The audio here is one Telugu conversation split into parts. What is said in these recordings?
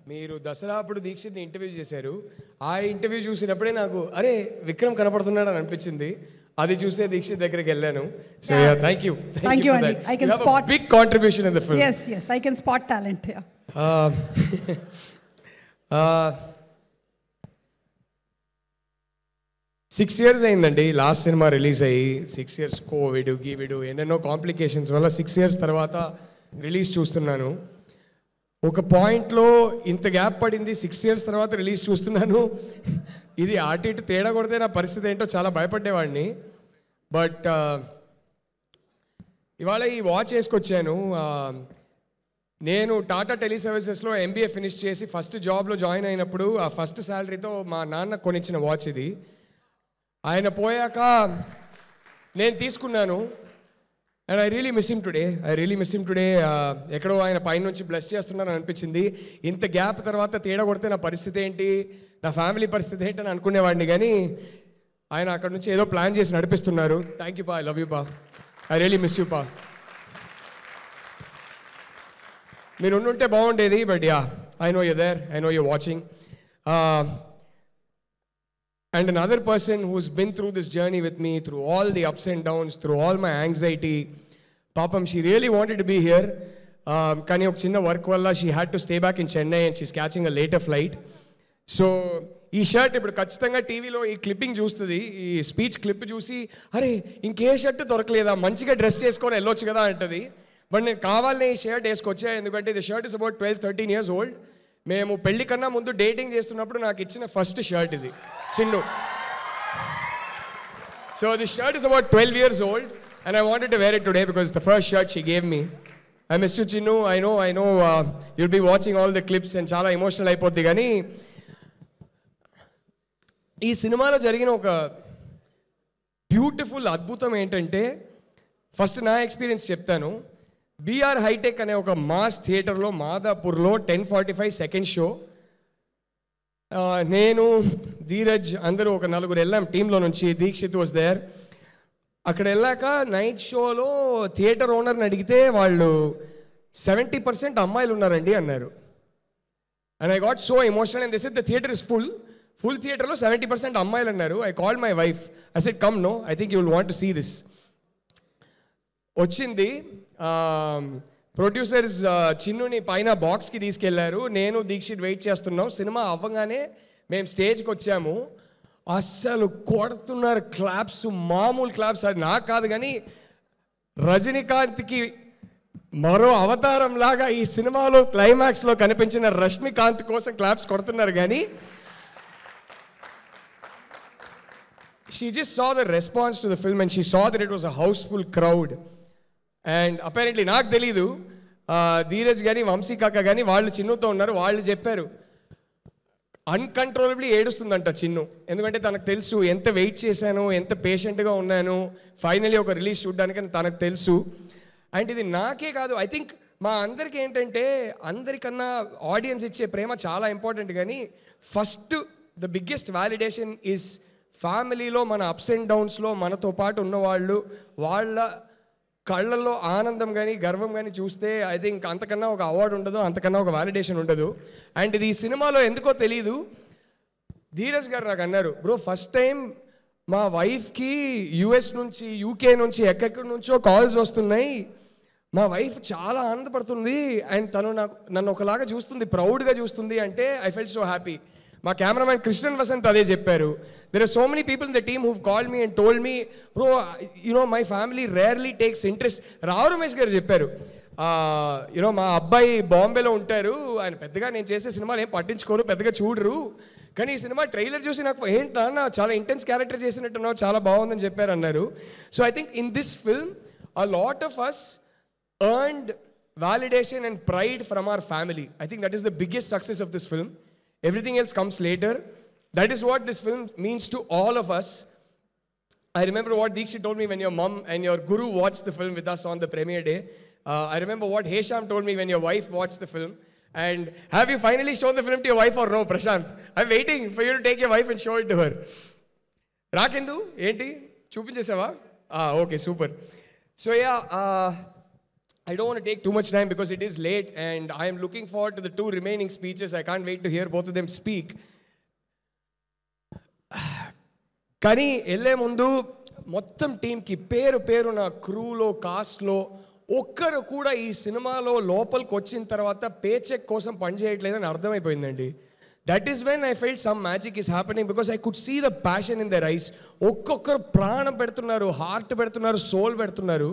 మీరు దసరా అప్పుడు దీక్షిత్ని ఇంటర్వ్యూ చేశారు. ఆ ఇంటర్వ్యూ చూసినప్పుడే నాకు అరే విక్రమ్ కనపడుతున్నాడు అని అనిపించింది. అది చూసే దీక్షిత్ దగ్గరికి వెళ్ళాను. So ya thank you for that. I can spot big contribution in the film. yes I can spot talent. 6 years అయిందండి లాస్ట్ సినిమా రిలీజ్ అయ్యి. 6 years కోవిడ్ గీవిడ్ ఎన్నెన్నో కాంప్లికేషన్స్ వల్ల 6 years తర్వాత రిలీజ్ చూస్తున్నాను. ఒక పాయింట్లో ఇంత గ్యాప్ పడింది, 6 years తర్వాత రిలీజ్ చూస్తున్నాను. ఇది అటు ఇటు తేడా కొడితే నా పరిస్థితి ఏంటో చాలా భయపడేవాడిని. బట్ ఇవాళ ఈ వాచ్ వేసుకొచ్చాను. నేను టాటా టెలి సర్వీసెస్లో MBA ఫినిష్ చేసి ఫస్ట్ జాబ్లో జాయిన్ అయినప్పుడు ఆ ఫస్ట్ శాలరీతో మా నాన్న కొనిచ్చిన వాచ్ ఇది. ఆయన పోయాక నేను తీసుకున్నాను. And I really miss him today. ఎక్కడో ఆయన పైనుంచి బ్లెస్ చేస్తున్నారని అనిపించింది. ఇంత గ్యాప్ తర్వాత తేడా కొడితే నా పరిస్థితి ఏంటి, నా ఫ్యామిలీ పరిస్థితి ఏంటి అని అనుకునేవాడిని. కానీ ఆయన అక్కడ నుంచి ఏదో ప్లాన్ చేసి నడిపిస్తున్నారు. థ్యాంక్ యూ పా, ఐ లవ్ యూ పా, ఐ రియలీ మిస్ యూ పా. మీరు ఉండుంటే బాగుండేది. But ya, I know you there, I know you watching. And another person who's been through this journey with me, through all the ups and downs, through all my anxiety. Papam, she really wanted to be here. Kani ok chinna work valla she had to stay back in Chennai and she's catching a later flight. So ఈ షర్ట్ ఇప్పుడు ఖచ్చితంగా టీవీలో ఈ క్లిప్పింగ్ చూస్తుంది, ఈ స్పీచ్ క్లిప్ చూసి అరే ఇంకే షర్ట్ దొరకలేదా, మంచిగా డ్రెస్ చేసుకొని వెళ్ళొచ్చు కదా అంటది. బట్ నేను కావాలనే ఈ షర్ట్ వేసుకొచ్చా. ఎందుకంటే the shirt is about 12-13 years old. మేము పెళ్లి కన్నా ముందు డేటింగ్ చేస్తున్నప్పుడు నాకు ఇచ్చిన ఫస్ట్ షర్ట్ ఇది, Chinnu. So the shirt is about 12 years old and I wanted to wear it today because it's the first shirt she gave me. I miss you Chinnu. I know you'll be watching all the clips and చాలా ఎమోషనల్ అయిపోద్ది. కానీ ఈ సినిమాలో జరిగిన ఒక బ్యూటిఫుల్ అద్భుతం ఏంటంటే, ఫస్ట్ నా ఎక్స్పీరియన్స్ చెప్తాను. బీఆర్ హైటెక్ అనే ఒక మాస్ థియేటర్లో మాదాపూర్లో 10:45 సెకండ్ షో. నేను ధీరజ్ అందరూ ఒక 4 వెళ్ళాం టీంలో నుంచి. Deekshith was there. అక్కడ వెళ్ళాక నైట్ షోలో థియేటర్ ఓనర్ని అడిగితే వాళ్ళు 70% అమ్మాయిలు ఉన్నారండి అన్నారు. And I got so emotional. And this is the theatre is full థియేటర్లో 70% అమ్మాయిలు అన్నారు. I called my wife, I said come no, I think you will want to see this. వచ్చింది. ప్రొడ్యూసర్స్ చిన్నుని పైన బాక్స్కి తీసుకెళ్లారు. నేను దీక్షిత్ వెయిట్ చేస్తున్నాం. సినిమా అవ్వగానే మేము స్టేజ్కి వచ్చాము. అస్సలు కొడుతున్నారు క్లాప్స్, మామూలు క్లాప్స్. అది నాకు కాదు కానీ రజనీకాంత్కి మరో అవతారం లాగా ఈ సినిమాలో క్లైమాక్స్లో కనిపించిన రష్మికాంత్ కోసం క్లాప్స్ కొడుతున్నారు. కానీ she just saw the response to the film and she saw that it was a houseful crowd. And apparently నాకు తెలీదు, ధీరజ్ కానీ వంశీ కాక కానీ వాళ్ళు చిన్నుతో ఉన్నారు. వాళ్ళు చెప్పారు అన్కంట్రోలబ్లీ ఏడుస్తుందంట చిన్ను. ఎందుకంటే తనకు తెలుసు ఎంత వెయిట్ చేశాను, ఎంత పేషెంట్గా ఉన్నాను ఫైనలీ ఒక రిలీజ్ చూడడానికి అని తనకు తెలుసు. అండ్ ఇది నాకే కాదు, ఐ థింక్ మా అందరికీ ఏంటంటే అందరికన్నా ఆడియన్స్ ఇచ్చే ప్రేమ చాలా ఇంపార్టెంట్. కానీ first the biggest validation is ఫ్యామిలీలో మన అప్స్ అండ్ డౌన్స్లో మనతో పాటు ఉన్నవాళ్ళు, వాళ్ళ కళ్ళల్లో ఆనందం కానీ గర్వం కానీ చూస్తే ఐ థింక్ అంతకన్నా ఒక అవార్డు ఉండదు, అంతకన్నా ఒక వ్యాలిడేషన్ ఉండదు. అండ్ ఇది ఈ సినిమాలో ఎందుకో తెలీదు, ధీరజ్ గారు నాకు అన్నారు, బ్రో ఫస్ట్ టైం మా వైఫ్కి US నుంచి UK నుంచి ఎక్కడెక్కడి నుంచో కాల్స్ వస్తున్నాయి, మా వైఫ్ చాలా ఆనందపడుతుంది అండ్ తను నన్ను ఒకలాగా చూస్తుంది, ప్రౌడ్గా చూస్తుంది అంటే ఐ ఫెల్ట్ సో హ్యాపీ. మా కెమెరామ్యాన్ కృష్ణన్ వసంత్ అదే చెప్పారు. There are so many people in the team who've called me and told me bro my family rarely takes interest. Rao Ramesh garu చెప్పారు, మా అబ్బాయి బాంబేలో ఉంటారు, ఆయన పెద్దగా నేను చేసే సినిమాలు ఏం పట్టించుకోరు, పెద్దగా చూడరు, కానీ ఈ సినిమా ట్రైలర్ చూసి నాకు ఏంటన్నా చాలా ఇంటెన్స్ క్యారెక్టర్ చేసినట్టున్నావు, చాలా బాగుందని చెప్పారు అన్నారు. So I think in this film a lot of us earned validation and pride from our family. I think that is the biggest success of this film. Everything else comes later. That is what this film means to all of us. I remember what Deekshit told me when your mom and your guru watched the film with us on the premiere day. I remember what Hesham told me when your wife watched the film. And have you finally shown the film to your wife or no, Prashant? I'm waiting for you to take your wife and show it to her. Rakendu, enti? Chupinchesava? Okay, super. So yeah, I don't want to take too much time because it is late and I am looking forward to the 2 remaining speeches. I can't wait to hear both of them speak. కానీ వెళ్ళే ముందు మొత్తం టీంకి పేరు నా క్రూలో కాస్ట్లో ఒక్కరు కూడా ఈ సినిమాలో లోపలికి వచ్చిన తర్వాత పే చెక్ కోసం పనిచేయట్లేదని అర్థమైపోయిందండి. That is when I felt some magic is happening because I could see the passion in their eyes. ఒక్కొక్కరు ప్రాణం పెడుతున్నారు, హార్ట్ పెడుతున్నారు, సోల్ పెడుతున్నారు.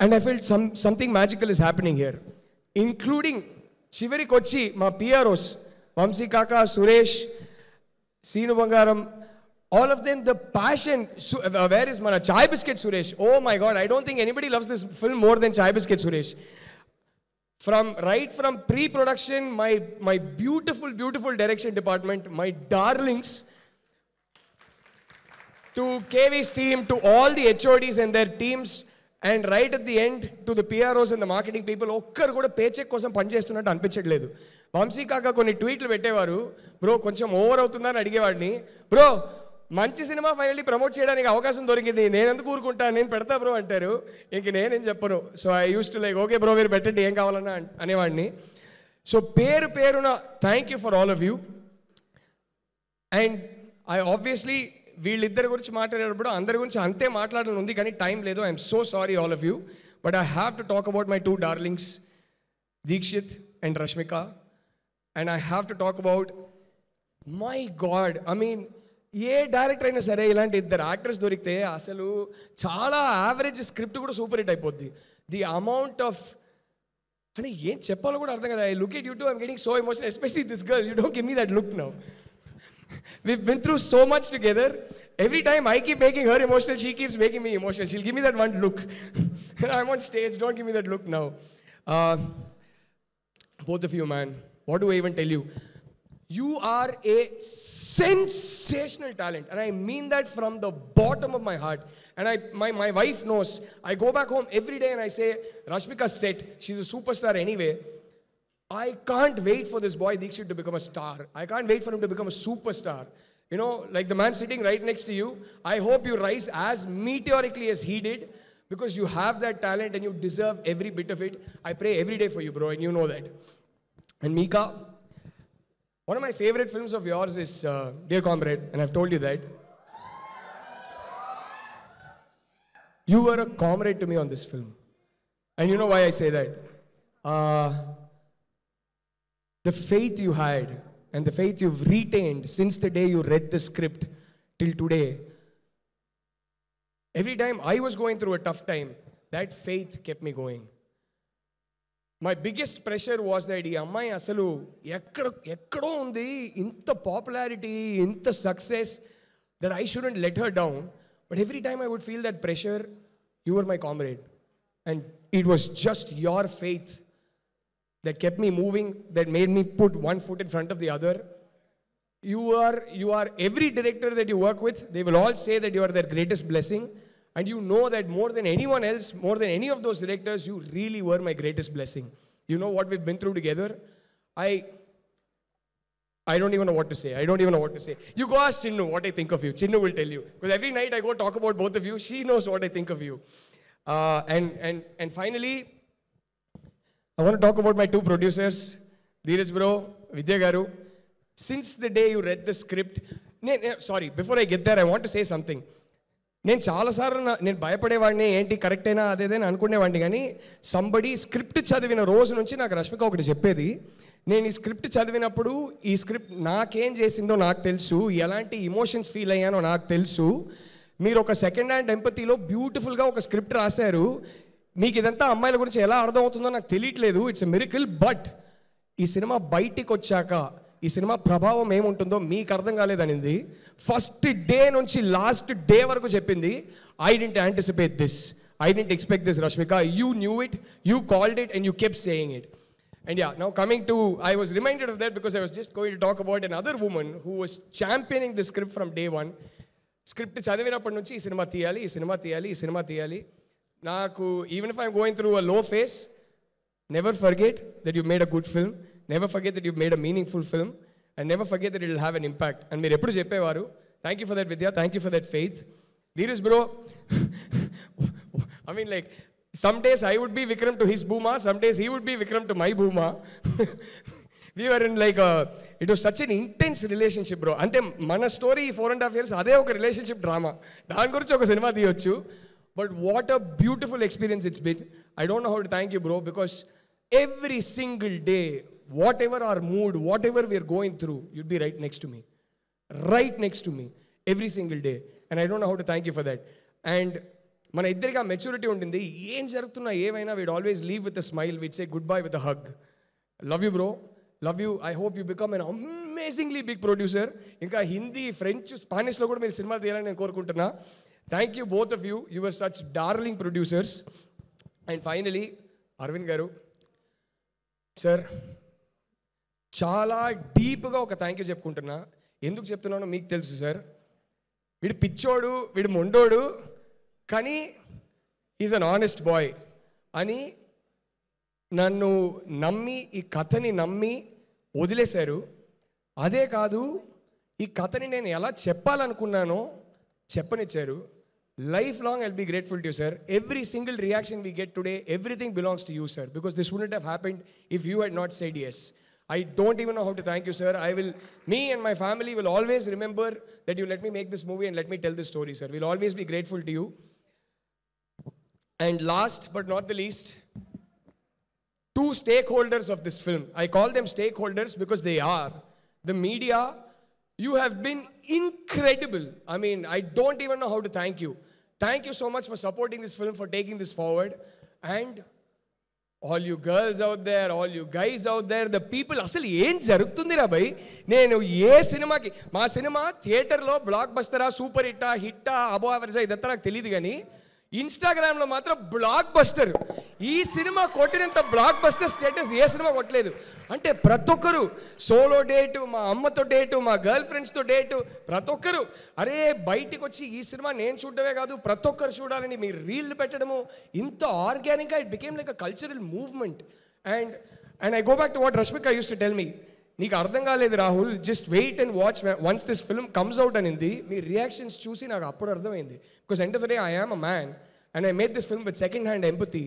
And I felt something magical is happening here, including చివరికి వచ్చి మా పిఆర్ఓస్ వంశీ కాకా, సురేష్, సీను బంగారం, all of them, the passion. Where is mana Chai Biscuit Suresh? Oh my God, I don't think anybody loves this film more than Chai Biscuit Suresh. From pre-production, my beautiful direction department, my darlings, to KV's team, to all the HODs and their teams, and right at the end to the PROs and the marketing people, ఒక్కరు కూడా paycheck కోసం పనిచేస్తున్నట్టు అనిపించట్లేదు. వంశీ కాకా కొన్ని ట్వీట్లు పెట్టేవారు, బ్రో కొంచెం ఓవర్ అవుతుందని అడిగేవాడిని. బ్రో మంచి సినిమా ఫైనల్లీ ప్రమోట్ చేయడానికి అవకాశం దొరికింది, నేను ఎందుకు ఊరుకుంటా, నేను పెడతా బ్రో అంటారు. ఇంక నేనేం చెప్పను. So I use to like okay bro మీరు పెట్టండి ఏం కావాలన్నా అనేవాడిని. సో పేరున thank you for all of you. And I obviously వీళ్ళిద్దరి గురించి మాట్లాడేటప్పుడు అందరి గురించి అంతే మాట్లాడాలని ఉంది కానీ టైం లేదు. I'm so sorry all of you, but I have to talk about my 2 darlings Deekshith and Rashmika. And I have to talk about, my god, I mean a director అయినా సరే ఇలాంటి 2 యాక్టర్స్ దొరికితే అసలు చాలా యావరేజ్ స్క్రిప్ట్ కూడా సూపర్ హిట్ అయిపోద్ది. ది అమౌంట్ ఆఫ్ అంటే ఏం చెప్పాలో కూడా అర్థం కదా. I look at you too, I'm getting so emotional, especially this girl. You don't give me that look now. We've been through so much together. Every time I keep making her emotional, she keeps making me emotional. She'll give me that one look. I'm on stage, don't give me that look now. Both of you, man, what do I even tell you? You are a sensational talent, and I mean that from the bottom of my heart. And my wife knows. I go back home every day and I say, Rashmika's set, she's a superstar anyway. I can't wait for this boy Deekshit to become a star. I can't wait for him to become a superstar. You know, like the man sitting right next to you. I hope you rise as meteorically as he did, because you have that talent and you deserve every bit of it. I pray every day for you, bro, and you know that. And Mika, one of my favorite films of yours is Dear Comrade, and I've told you that. You were a comrade to me on this film. And you know why I say that? The faith you had and the faith you've retained since the day you read the script till today. Every time I was going through a tough time, that faith kept me going. My biggest pressure was that ఈ అమ్మాయి అసలు ఎక్కడో ఉంది, ఇంత పాపులారిటీ, ఇంత success, that I shouldn't let her down. But every time I would feel that pressure, you were my comrade. And it was just your faith that kept me moving, that made me put one foot in front of the other. You are every director that you work with, they will all say that you are their greatest blessing. And you know that more than anyone else, more than any of those directors, you really were my greatest blessing. You know what we've been through together? I don't even know what to say. I don't even know what to say. You go ask Chinnu what I think of you. Chinnu will tell you. Because every night I go talk about both of you. She knows what I think of you. And finally, I want to talk about my 2 producers, Dheeraj bro, Vidya garu. Since the day you read the script, sorry, before I get there, I want to say something. నేను చాలాసార్లు నేను భయపడేవాడిని, ఏంటి కరెక్ట్ అయినా అదేదని అనుకునేవాడిని. కానీ సంబడి స్క్రిప్ట్ చదివిన రోజు నుంచి నాకు రష్మిక ఒకటి చెప్పేది. నేను ఈ స్క్రిప్ట్ చదివినప్పుడు ఈ స్క్రిప్ట్ నాకేం చేసిందో నాకు తెలుసు, ఎలాంటి ఇమోషన్స్ ఫీల్ అయ్యానో నాకు తెలుసు. మీరు ఒక సెకండ్ హ్యాండ్ ఎంపతిలో బ్యూటిఫుల్గా ఒక స్క్రిప్ట్ రాశారు. మీకు ఇదంతా అమ్మాయిల గురించి ఎలా అర్థమవుతుందో నాకు తెలియట్లేదు. It's a miracle. బట్ ఈ సినిమా బయటికి వచ్చాక ఈ సినిమా ప్రభావం ఏముంటుందో మీకు అర్థం కాలేదనింది. ఫస్ట్ డే నుంచి లాస్ట్ డే వరకు చెప్పింది, I didn't anticipate this, I didn't expect this Rashmika, you knew it, you called it and you kept saying it. And yeah, now coming to, I was reminded of that because I was just going to talk about another woman who was championing the script from day one. Script చదివినప్పటి నుంచి ఈ సినిమా తీయాలి, ఈ సినిమా తీయాలి, ఈ సినిమా తీయాలి. నాకు even if I'm going through a low phase, never forget that you made a good film. Never forget that you've made a meaningful film, and never forget that it will have an impact. And మీరు ఎప్పుడు చెప్పేవారు, thank you for that Vidya, thank you for that faith. Dheeraj bro, I mean like some days I would be Vikram to his Bhuma, some days he would be Vikram to my Bhuma. We were in like it was such an intense relationship, bro. Ante mana story 4.5 years ade oka relationship drama. Dani gurinchi oka cinema tiyochu. But what a beautiful experience it's been. I don't know how to thank you, bro, because every single day, whatever our mood, whatever we are going through, you'd be right next to me. Right next to me. Every single day. And I don't know how to thank you for that. And మన ఇద్దరిగా మెచ్యూరిటీ ఉంటుంది. ఏం జరుగుతున్నా ఏమైనా we'd always leave with a smile, we'd say goodbye with a hug. Love you bro, love you. I hope you become an amazingly big producer. ఇంకా హిందీ, ఫ్రెంచ్, స్పానిష్లో కూడా మీరు సినిమా తీయాలని నేను కోరుకుంటున్నా. Thank you both of you. You are such darling producers. And finally Aravind గారు, సార్ చాలా డీప్గా ఒక థ్యాంక్ యూ చెప్పుకుంటున్నా. ఎందుకు చెప్తున్నానో మీకు తెలుసు సార్. వీడు పిచ్చోడు, వీడు మొండోడు, కానీ ఈజ్ అన్ ఆనెస్ట్ బాయ్ అని నన్ను నమ్మి, ఈ కథని నమ్మి వదిలేశారు. అదే కాదు, ఈ కథని నేను ఎలా చెప్పాలనుకున్నానో చెప్పనిచ్చారు. Life long I'll be grateful to you sir. Every single reaction we get today, everything belongs to you sir, because this wouldn't have happened if you had not said yes. I don't even know how to thank you, sir. Me and my family will always remember that you let me make this movie and let me tell this story, sir. We'll always be grateful to you. And last but not the least, two stakeholders of this film. I call them stakeholders because they are. The media, you have been incredible. I mean, I don't even know how to thank you. Thank you so much for supporting this film, for taking this forward. And all you girls out there, all you guys out there, the people, అసలు ఏం జరుగుతుందిరా భయ్. నేను ఏ సినిమాకి, మా సినిమా థియేటర్లో బ్లాక్ బస్టరా, సూపర్ హిట్టా, హిట్టా, అబో యావరేజా ఇదంతా నాకు తెలియదు, కానీ ఇన్స్టాగ్రామ్లో మాత్రం బ్లాక్ బస్టర్. ఈ సినిమా కొట్టినంత బ్లాక్ బస్టర్ స్టేటస్ ఏ సినిమా కొట్టలేదు. అంటే ప్రతి ఒక్కరు సోలో డేటు, మా అమ్మతో డేటు, మా గర్ల్ ఫ్రెండ్స్తో డేటు, ప్రతి ఒక్కరు అరే బయటికి వచ్చి ఈ సినిమా నేను చూడడమే కాదు ప్రతి ఒక్కరు చూడాలని మీరు రీల్ పెట్టడము, ఇంత ఆర్గానిక్గా it became like a cultural movement. And I go back to what Rashmika uses to tell me, నీకు అర్థం కాలేదు Rahul, just wait and watch once this film comes out అనింది. మీ రియాక్షన్స్ చూసి నాకు అప్పుడు అర్థమైంది. Because end of the day I am a man and I made this film with second hand empathy.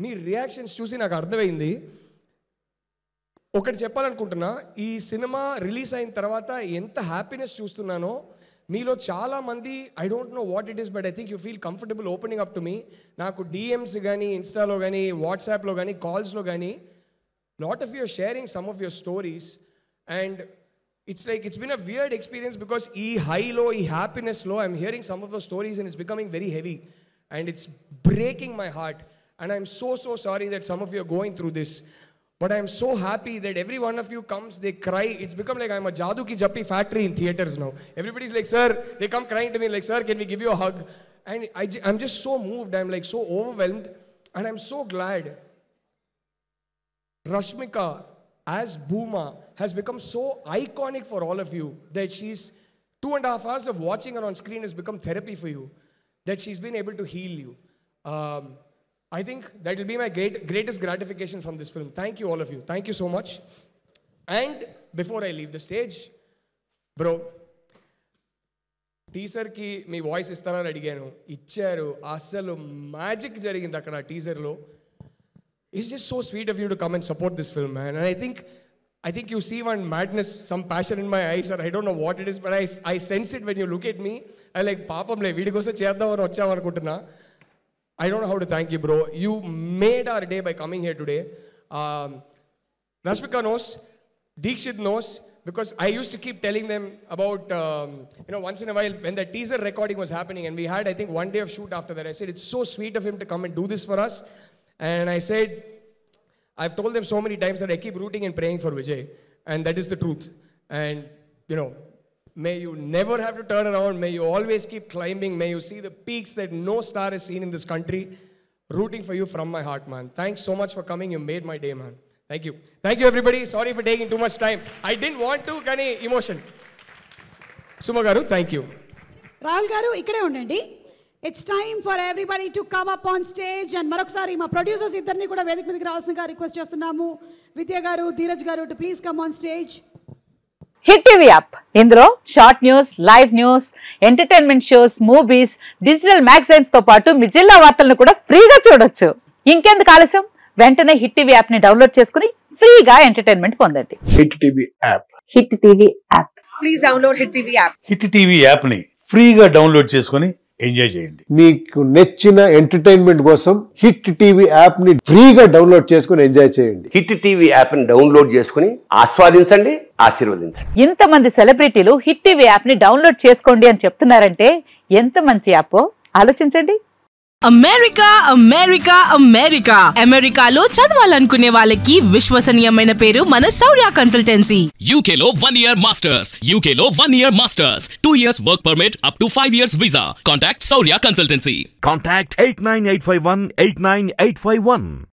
మీ రియాక్షన్స్ చూసి నాకు అర్థమైంది. ఒకటి చెప్పాలనుకుంటున్నా, ఈ సినిమా రిలీజ్ అయిన తర్వాత ఎంత హ్యాపీనెస్ చూస్తున్నానో మీలో చాలామంది, I don't know what it is, but I think you feel comfortable opening up to me. నాకు డిఎమ్స్ కానీ, ఇన్స్టాలో కానీ, వాట్సాప్లో కానీ, కాల్స్లో కానీ, lot of you are sharing some of your stories, and it's like it's been a weird experience because high low, happiness low, I'm hearing some of those stories and it's becoming very heavy and it's breaking my heart, and I'm so sorry that some of you are going through this, but I'm so happy that every one of you comes, they cry. It's become like I'm a Jadoo Ki Jappi factory in theaters now. Everybody's like, sir, they come crying to me like, sir, can we give you a hug? And I'm just so moved, I'm like so overwhelmed, and I'm so glad Rashmika as Bhuma has become so iconic for all of you that she's 2.5 hours of watching her on screen has become therapy for you, that she's been able to heal you. I think that will be my greatest gratification from this film. Thank you all of you. Thank you so much. And before I leave the stage, bro, టీజర్కి మీ వాయిస్ ఇస్తారని అడిగాను, ఇచ్చారు. అసలు మ్యాజిక్ జరిగింది అక్కడ టీజర్లో. It's just so sweet of you to come and support this film, man. And I think you see one madness, some passion in my eyes, or I don't know what it is, but I sense it when you look at me. I like, papam le, veedi kosa cheddam ani vacham anukuntunna. I don't know how to thank you, bro. You made our day by coming here today. Rashmika knows, Deekshit knows, because I used to keep telling them about, once in a while when the teaser recording was happening, and we had, I think, one day of shoot after that, I said, it's so sweet of him to come and do this for us. And I said, I've told them so many times that I keep rooting and praying for Vijay, and that is the truth. And, may you never have to turn around, may you always keep climbing, may you see the peaks that no star has seen in this country. Rooting for you from my heart, man. Thanks so much for coming, you made my day, man. Thank you. Thank you, everybody. Sorry for taking too much time. I didn't want to, kani emotion. Suma garu, thank you. Rahul garu, ikkade undanడి. It's time for everybody to come up on stage, and marokasari ma producers iddarni kuda vedika midiki ravalsinదిగా రిక్వెస్ట్ చేస్తున్నాము. విద్య గారు, ధీరజ్ గారు to please come on stage. Hit TV app, ఇందులో short news, live news, entertainment shows, movies, digital magazines తో పాటు మీ జిల్లా వార్తలను కూడా ఫ్రీగా చూడొచ్చు. ఇంకెందుకు ఆలస్యం, వెంటనే హిట్ టీవీ యాప్ ని డౌన్లోడ్ చేసుకుని ఫ్రీగా ఎంటర్టైన్మెంట్ పొందండి. Hit TV app. Hit TV app. Please download hit TV app. Hit TV app ని ఫ్రీగా డౌన్లోడ్ చేసుకుని ఎంజాయ్ చేయండి. మీకు నచ్చిన ఎంటర్టైన్మెంట్ కోసం హిట్ టీవీ యాప్ ని ఫ్రీగా డౌన్లోడ్ చేసుకుని ఎంజాయ్ చేయండి. హిట్ టీవీ యాప్ ని డౌన్లోడ్ చేసుకుని ఆస్వాదించండి, ఆశీర్వదించండి. ఇంతమంది సెలబ్రిటీలు హిట్ టీవీ యాప్ ని డౌన్లోడ్ చేసుకోండి అని చెప్తున్నారంటే ఎంత మంచి యాప్ ఆలోచించండి. అమెరికా అమెరికా అమెరికా అమెరికాలో చదవాలనుకునే వాళ్ళకి విశ్వసనీయమైన పేరు మన శౌర్య కన్సల్టెన్సీ. UK లో 1 year masters, UK లో 1 year masters, 2 years work permit up to 5 years visa. Contact Saurya Consultancy. Contact 89851 89851.